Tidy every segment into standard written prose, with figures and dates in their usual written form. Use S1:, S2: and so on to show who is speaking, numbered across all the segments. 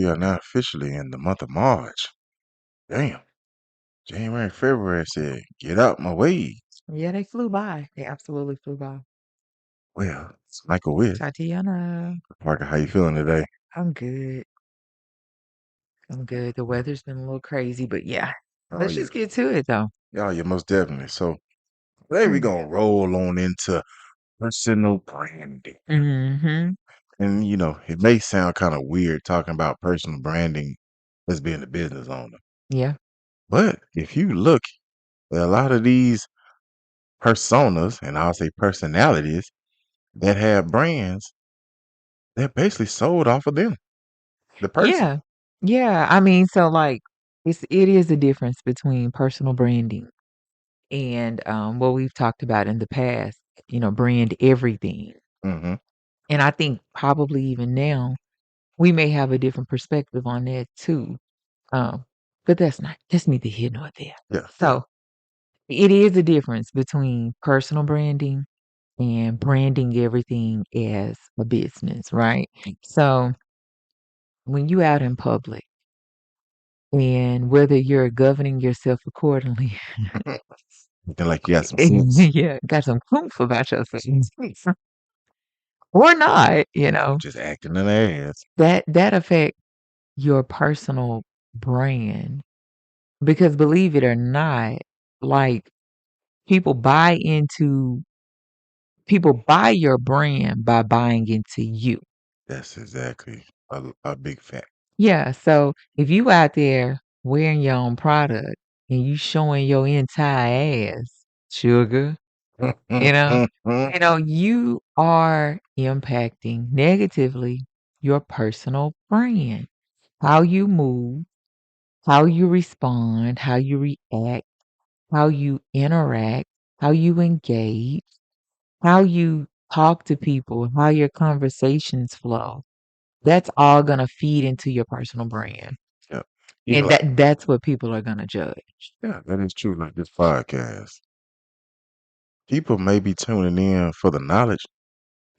S1: We are now officially in the month of March. Damn. January, February said, get out my way.
S2: Yeah, they flew by. They absolutely flew by.
S1: Well, it's Michael Witt.
S2: Tatiana,
S1: Parker, how you feeling today?
S2: I'm good. I'm good. The weather's been a little crazy, but yeah.
S1: Oh,
S2: Let's
S1: yeah.
S2: just get to it though.
S1: Yeah, most definitely. So today we're going to roll on into personal branding.
S2: Mm-hmm.
S1: And, it may sound kind of weird talking about personal branding as being a business owner.
S2: Yeah.
S1: But if you look at a lot of these personas, and I'll say personalities, that have brands, they're basically sold off of them, the person.
S2: Yeah. Yeah. I mean, so like it is a difference between personal branding and what we've talked about in the past, brand everything.
S1: Hmm.
S2: And I think probably even now we may have a different perspective on that too. Um, but that's neither here nor there.
S1: Yeah, yeah,
S2: So it is a difference between personal branding and branding everything as a business, right? So when you out in public and whether you're governing yourself accordingly,
S1: looking like you got some sense,
S2: yeah, got some oomph about yourself or not,
S1: just acting an ass.
S2: that affect your personal brand because believe it or not, like people buy into people buy your brand by buying into you.
S1: That's exactly a big fact.
S2: Yeah, so if you out there wearing your own product and you showing your entire ass, sugar, you know, you are impacting negatively your personal brand. How you move, how you respond, how you react, how you interact, how you engage, how you talk to people, how your conversations flow. That's all gonna feed into your personal brand.
S1: Yeah, even
S2: And
S1: like
S2: that's what people are gonna judge.
S1: yeah, that is true. Like this podcast, people may be tuning in for the knowledge,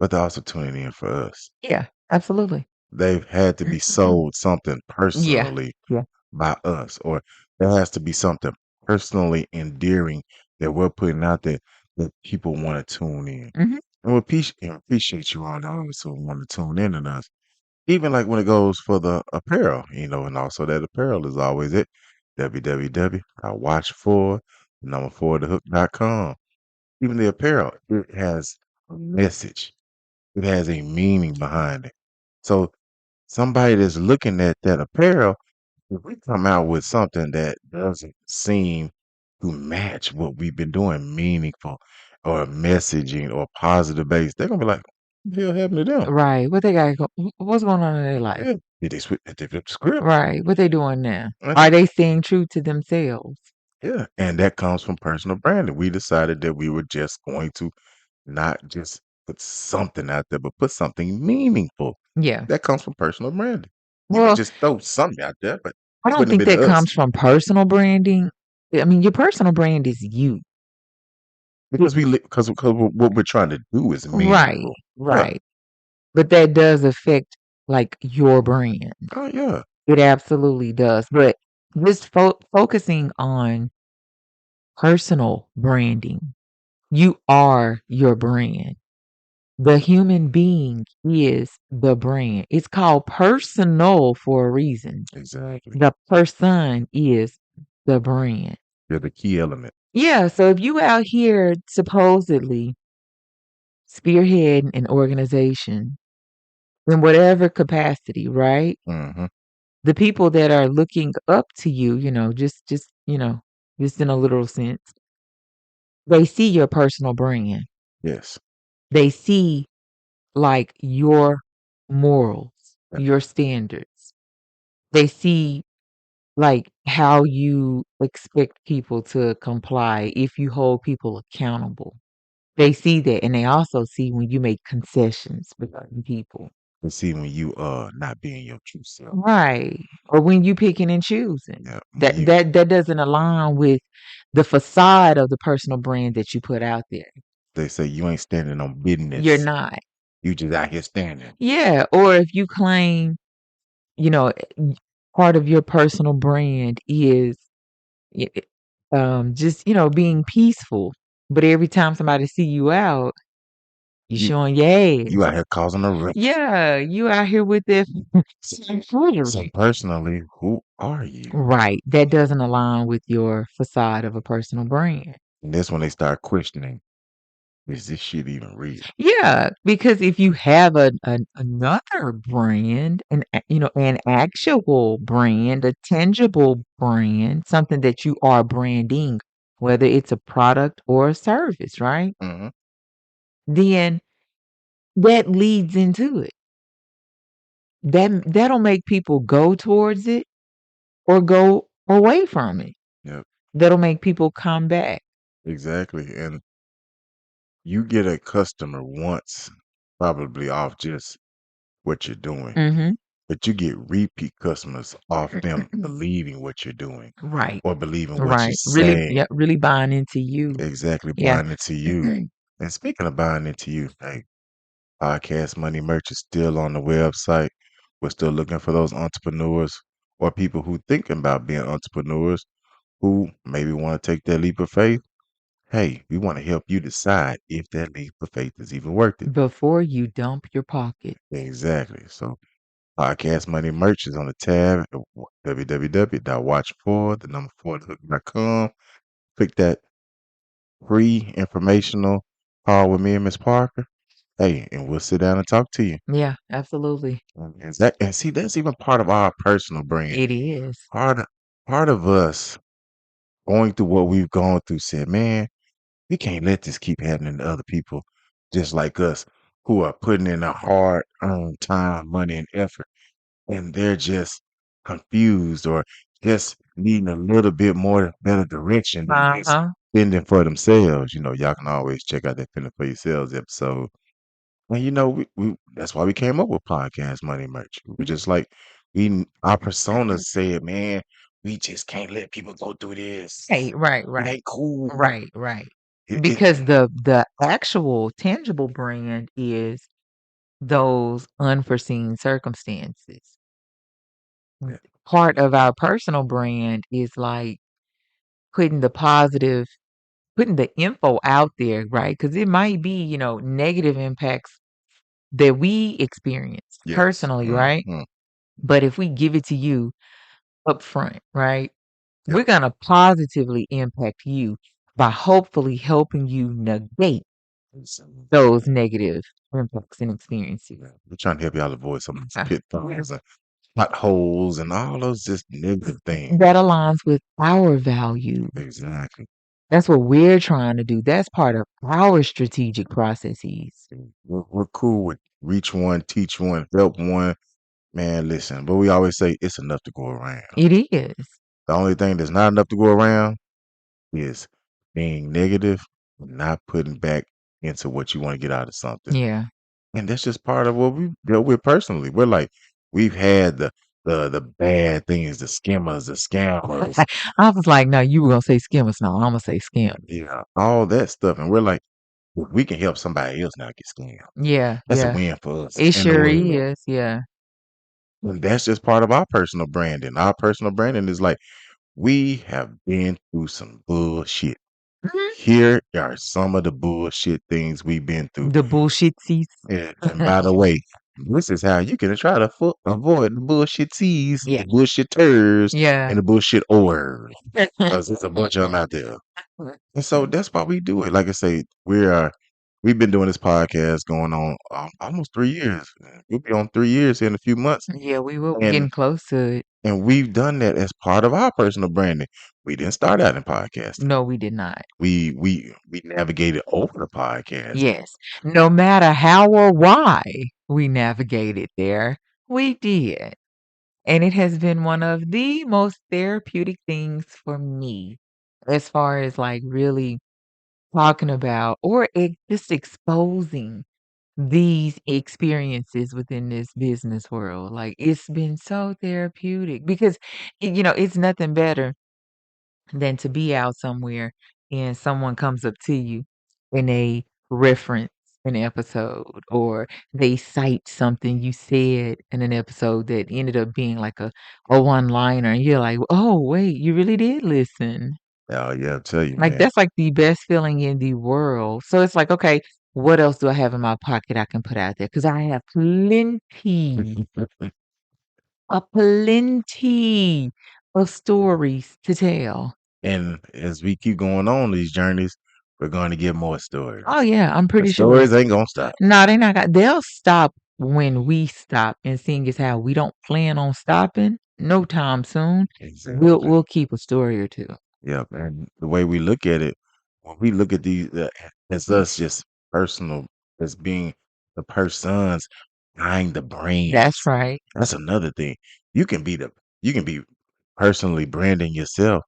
S1: but they're also tuning in for us.
S2: Yeah, absolutely.
S1: They've had to be
S2: Mhm.
S1: sold something
S2: Yeah,
S1: personally
S2: yeah.
S1: by us, or there has to be something personally endearing that we're putting out there that people want to tune in.
S2: Mhm.
S1: And we appreciate you all that also want to tune in on us. Even like when it goes for the apparel, and also that apparel is always it. www.watchfor, number 4, thehook.com. Even the apparel, it has a message. It has a meaning behind it. So somebody that's looking at that apparel, if we come out with something that doesn't seem to match what we've been doing, meaningful or messaging or positive base, they're gonna be like, "What the hell happened to them?
S2: Right. What they got what's going on in their life?
S1: Yeah, did they flip the script?"
S2: Right. What they doing now?
S1: And
S2: Are they staying true to themselves?
S1: yeah, and that comes from personal branding. We decided that we were just going to not just put something out there, but put something meaningful.
S2: Yeah.
S1: That comes from personal branding. You could
S2: Well,
S1: just throw something out there, but
S2: I
S1: it
S2: don't
S1: wouldn't
S2: think
S1: have been
S2: that
S1: us
S2: comes from personal branding. I mean, your personal brand is you.
S1: because because what we're trying to do is
S2: Right.
S1: meaningful. Yeah.
S2: Right. But that does affect like your brand.
S1: Oh yeah.
S2: It absolutely does. But just focusing on personal branding, you are your brand. The human being is the brand. It's called personal for a reason.
S1: Exactly.
S2: The person is the brand.
S1: You're the key element.
S2: Yeah, so if you out here supposedly spearheading an organization in whatever capacity, right?
S1: Hmm.
S2: The people that are looking up to you, just in a literal sense, they see your personal brand.
S1: Yes.
S2: They see like your morals,
S1: Yeah.
S2: your standards. They see like how you expect people to comply if you hold people accountable. They see that and they also see when you make concessions with certain people.
S1: And see when you not being your true self.
S2: Right. Or when you picking and choosing.
S1: Yeah. When
S2: That
S1: you
S2: that that doesn't align with the facade of the personal brand that you put out there.
S1: they say you ain't standing on
S2: You're
S1: business.
S2: not.
S1: You just out here standing.
S2: Yeah. Or if you claim you know, part of your personal brand is y- just, being peaceful. But every time somebody see you out, you
S1: You
S2: showing your ass.
S1: you out here causing a ruckus.
S2: Yeah, you out here with this
S1: So
S2: foolery.
S1: personally, who are you?
S2: Right. That doesn't align with your facade of a personal brand.
S1: And that's when they start questioning, is this shit even real?
S2: Yeah, because if you have another brand, an actual brand, a tangible brand, something that you are branding, whether it's a product or a service, right?
S1: Mhm.
S2: Then that leads into it. That'll make people go towards it or go away from it.
S1: Yep,
S2: That'll make people come back.
S1: exactly. And you get a customer once, probably off just what you're doing,
S2: Mhm.
S1: but you get repeat customers off them believing what you're doing
S2: Right.
S1: or believing what you're
S2: Right. Really,
S1: saying.
S2: yeah, really buying into you.
S1: Exactly,
S2: Yeah.
S1: buying into you. And speaking of buying into you, hey, Podcast Money Merch is still on the website. We're still looking for those entrepreneurs or people who thinking about being entrepreneurs who maybe want to take that leap of faith. Hey, we want to help you decide if that leap of faith is even worth it.
S2: Before you dump your pocket.
S1: Exactly. So Podcast Money Merch is on the tab at www.watch4, the number 4thehook.com. Click that free informational call with me and Miss Parker. Hey, and we'll sit down and talk to you.
S2: Yeah, absolutely.
S1: And see, that's even part of our personal brand.
S2: It is.
S1: Part of part of us going through what we've gone through said, man, we can't let this keep happening to other people just like us who are putting in a hard earned time, money, and effort, and they're just confused or just needing a little bit more better direction than just
S2: Uh-huh.
S1: fending for themselves. Y'all can always check out that Fending for Yourselves episode. And we that's why we came up with Podcast Money Merch. We just like our personas said, man, we just can't let people go through this.
S2: Hey, right,
S1: It
S2: right.
S1: ain't cool.
S2: Right, right.
S1: It
S2: Because the actual tangible brand is those unforeseen circumstances.
S1: yeah,
S2: Part of our personal brand is like putting the positive, putting the info out there, right? Because it might be, negative impacts that we experience
S1: yes.
S2: personally, right? But if we give it to you up front, right?
S1: Yep.
S2: We're going to positively impact you by hopefully helping you negate those negative impacts and experiences.
S1: Yeah. We're trying to help y'all avoid some of these
S2: Uh,
S1: pitfalls and potholes and all those just negative things.
S2: That aligns with our values.
S1: Exactly.
S2: That's what we're trying to do. That's part of our strategic processes.
S1: We're cool with reach one, teach one, help one. Man, listen, but we always say it's enough to go around.
S2: It is.
S1: The only thing that's not enough to go around is being negative and not putting back into what you want to get out of something.
S2: Yeah.
S1: And that's just part of what we dealt with personally. We're like, we've had the bad things, the skimmers, the scammers,
S2: I was like, no, you were going to say skimmers. No, I'm going to say skim.
S1: all that stuff. And we're like, if we can help somebody else not get scammed.
S2: Yeah.
S1: That's a
S2: Yeah.
S1: win for us
S2: It
S1: and the
S2: sure
S1: world.
S2: is. Yeah.
S1: And that's just part of our personal branding. Our personal branding is like, we have been through some bullshit.
S2: Mhm.
S1: Here are some of the bullshit things we've been through.
S2: The bullshitsies.
S1: And by the way, this is how you can try to avoid the bullshitties,
S2: Yeah.
S1: the bullshitters,
S2: Yeah.
S1: and the bullshit ors. Because there's a bunch of them out there. And so that's why we do it. Like I say, we've been doing this podcast going on almost 3 years. We'll be on 3 years in a few months.
S2: Yeah, we will. We're
S1: And
S2: getting close to it.
S1: and we've done that as part of our personal branding. We didn't start out in podcasting.
S2: No, we did not.
S1: We navigated over the podcast.
S2: Yes. No matter how or why we navigated there, we did. And it has been one of the most therapeutic things for me as far as like really talking about or just exposing these experiences within this business world. Like it's been so therapeutic because, it's nothing better than to be out somewhere and someone comes up to you and they reference an episode, or they cite something you said in an episode that ended up being like a one-liner, and you're like, "Oh, wait, you really did listen."
S1: Oh yeah, I'll tell you,
S2: Like,
S1: man.
S2: that's, like, the best feeling in the world. So it's like, "Okay, what else do I have in my pocket I can put out there? Because I have plenty of stories to tell."
S1: And as we keep going on these journeys, we're going to get more
S2: Oh,
S1: stories.
S2: yeah, I'm
S1: The
S2: pretty sure.
S1: stories ain't gonna stop.
S2: No, they not got they'll stop when we stop, and seeing as how we don't plan on stopping no time soon,
S1: Exactly.
S2: we'll keep a story or 2.
S1: Yep. And the way we look at it, when we look at these as us just personal, as being the persons behind the
S2: That's
S1: brands.
S2: right.
S1: That's another thing. You can be you can be personally branding yourself,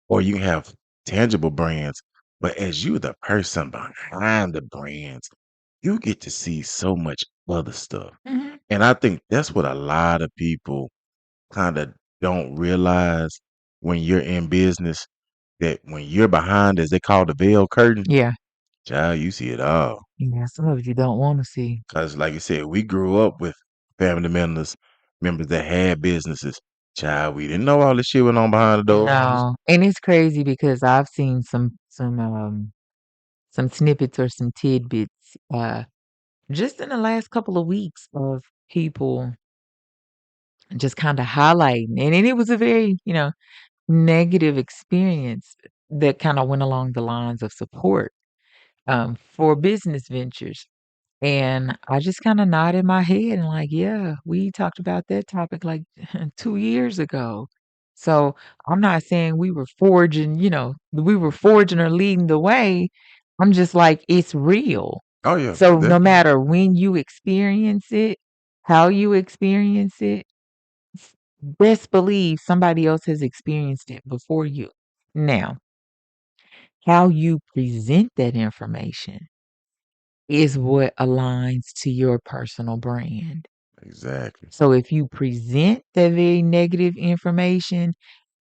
S1: or you can have tangible brands. But as you the person behind the brands, you get to see so much other stuff.
S2: Mhm.
S1: And I think that's what a lot of people kind of don't realize when you're in business, that when you're behind, as they call the veil curtain,
S2: Yeah.
S1: child, you see it all.
S2: Yeah, some of it you don't wanna see.
S1: Cause like you said, we grew up with family members that had businesses. Child, we didn't know all this shit went on behind the doors.
S2: No, and it's crazy because I've seen some snippets or some tidbits, just in the last couple of weeks of people just kinda highlighting, and then it was a very, negative experience that kinda went along the lines of support, for business ventures. And I just kinda nodded my head and like, "Yeah, we talked about that topic like 2 years ago." So, I'm not saying we were forging or leading the way. I'm just like, it's real.
S1: Oh yeah,
S2: So, no
S1: definitely.
S2: matter when you experience it, how you experience it, s best believe somebody else has experienced it before you. Now, how you present that information is what aligns to your personal brand.
S1: Exactly.
S2: So if you present that very negative information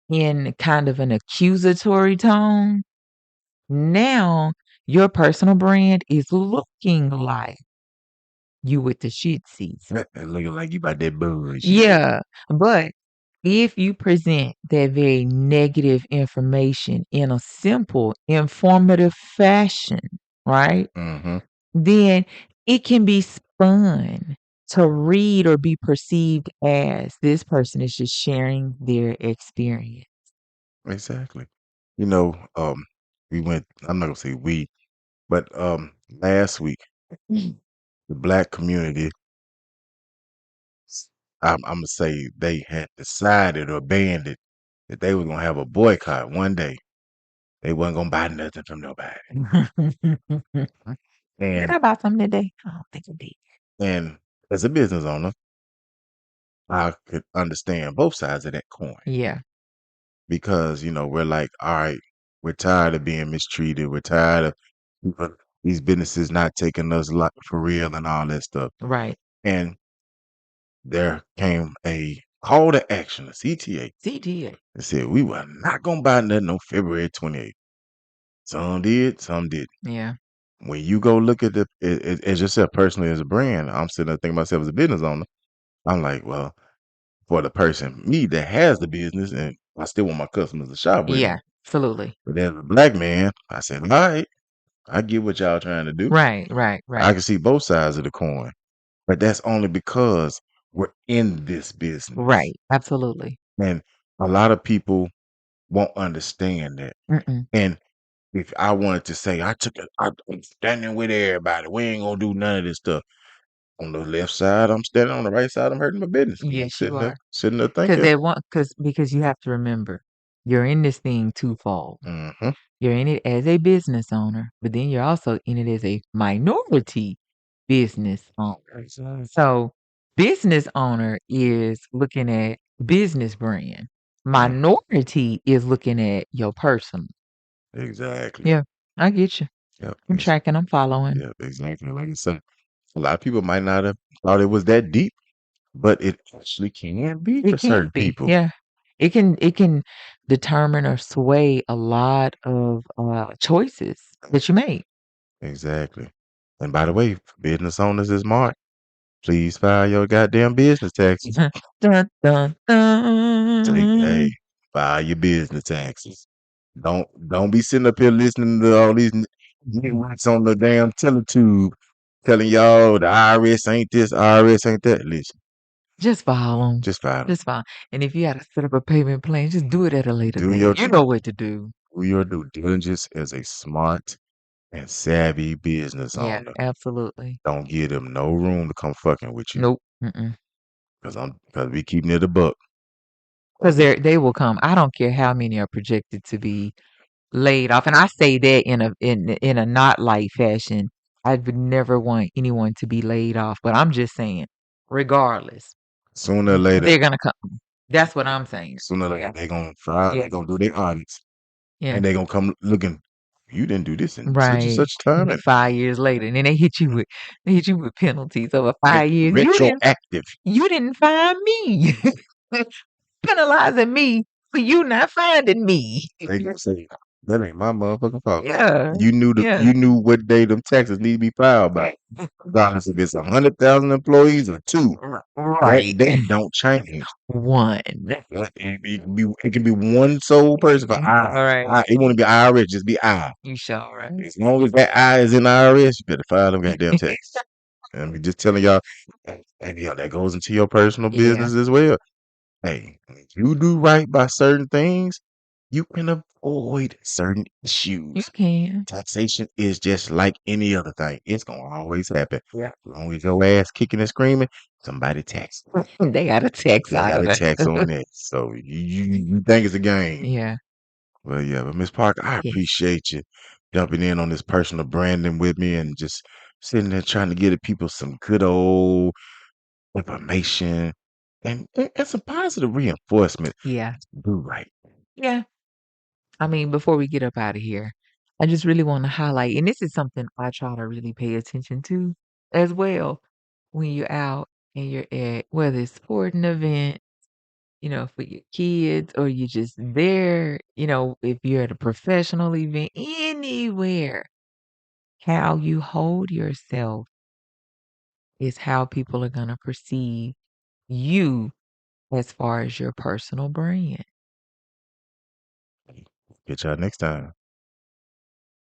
S2: in kind of an accusatory tone, now your personal brand is looking like you with the shitsies.
S1: Looking like you about that bullshit.
S2: Yeah, but if you present that very negative information in a simple, informative fashion, right?
S1: Mm-hmm.
S2: Then it can be spun to read or be perceived as this person is just sharing their experience.
S1: Exactly. You know, we went, I'm not gonna say we, but last week, the black community, I'm gonna say they had decided or banned it that they were gonna have a boycott one day. They wasn't gonna buy nothing from nobody.
S2: Did
S1: And
S2: I buy something today? I don't think I did.
S1: and as a business owner, I could understand both sides of that coin,
S2: Yeah,
S1: because we're like, all right, we're tired of being mistreated. We're tired of people- these businesses not taking us like for real and all that stuff.
S2: right.
S1: And there came a call to action, a CTA,
S2: CTA.
S1: that said we were not gonna buy nothing on February 28th. Some did, some didn't.
S2: Yeah.
S1: When you go look at as yourself personally as a brand, I'm sitting there thinking myself as a business owner. I'm like, well, for the person, me that has the business, and I still want my customers to shop with me.
S2: Yeah, absolutely.
S1: But as a black man, I said, all right, I get what y'all trying to do.
S2: Right, right,
S1: I
S2: right.
S1: can see both sides of the coin, but that's only because we're in this business.
S2: Right, absolutely.
S1: And a lot of people won't understand that.
S2: Mm-mm.
S1: And if I wanted to say, I'm standing with everybody, we ain't gonna do none of this stuff. On the left side, I'm standing. On the right side, I'm hurting my business.
S2: Yes, you are.
S1: Sitting there
S2: Because
S1: thinking,
S2: they want, because you have to remember, you're in this thing twofold.
S1: hmm
S2: You're in it as a business owner, but then you're also in it as a minority business owner.
S1: exactly,
S2: So, business owner is looking at business brand.
S1: mm,
S2: Minority is looking at your personal.
S1: exactly.
S2: Yeah, I get you.
S1: Yep,
S2: I'm tracking, I'm following.
S1: yep, exactly. Like I said, a lot of people might not have thought it was that deep, but it actually can be
S2: It
S1: for
S2: can
S1: certain
S2: be,
S1: people.
S2: yeah. It can determine or sway a lot of choices that you make.
S1: Exactly. And by the way, business owners is smart. Please file your goddamn business taxes.
S2: Dun, dun,
S1: Hey,
S2: dun.
S1: file your business taxes. Don't be sitting up here listening to all these nitwits on the damn teletube telling y'all the IRS ain't this, IRS ain't that. Listen,
S2: Just file them.
S1: just file them.
S2: Just file. And if you got to set up a payment plan, just do it at a later
S1: Do
S2: date.
S1: your
S2: You know what to do.
S1: do your due diligence as a smart and savvy business
S2: Yeah,
S1: owner.
S2: absolutely.
S1: Don't give them no room to come fucking with you.
S2: Nope. Mm-mm.
S1: Because we keeping it a buck.
S2: Because they will come. I don't care how many are projected to be laid off, and I say that in a not light fashion. I would never want anyone to be laid off, but I'm just saying, regardless,
S1: Sooner or later,
S2: they're gonna come. That's what I'm saying.
S1: sooner or later, they gonna file,
S2: Yeah.
S1: they gonna do their audits,
S2: Yeah.
S1: and they gonna come looking. You didn't do this in such and
S2: Right.
S1: such time, and
S2: 5 years later, and then they hit you with penalties over 5 years.
S1: retroactive.
S2: You didn't find me. Penalizing me for you not finding me.
S1: They gonna say that ain't my motherfucking fault.
S2: Yeah.
S1: You knew what day them taxes need to be filed by. Regardless if it's 100,000 employees or 2,
S2: Right.
S1: that don't change.
S2: One.
S1: It can be one sole person for I.
S2: Alright.
S1: It won't be IRS, just be I.
S2: You sure right.
S1: As long as that I is in IRS, you better file them goddamn taxes. And I'm just telling y'all, and yeah, that goes into your personal
S2: Yeah.
S1: business as well. Hey, if you do right by certain things, you can avoid certain
S2: You
S1: issues.
S2: can.
S1: Taxation is just like any other thing. It's gonna always happen.
S2: Yeah.
S1: As long as your ass kicking and screaming, somebody tax.
S2: They got a tax
S1: They got a
S2: auditor.
S1: tax on that. So you think it's a game.
S2: Yeah.
S1: Well, yeah, but Miss Parker, I
S2: Yes.
S1: appreciate you jumping in on this personal branding with me and just sitting there trying to give the people some good old information and some positive reinforcement.
S2: Yeah.
S1: Do right.
S2: Yeah. I mean, before we get up out of here, I just really want to highlight, and this is something I try to really pay attention to as well when you're out and you're at whether it's sporting event, for your kids or you're just there, if you're at a professional event, anywhere, how you hold yourself is how people are going to perceive you as far as your personal brand.
S1: Get y'all next time.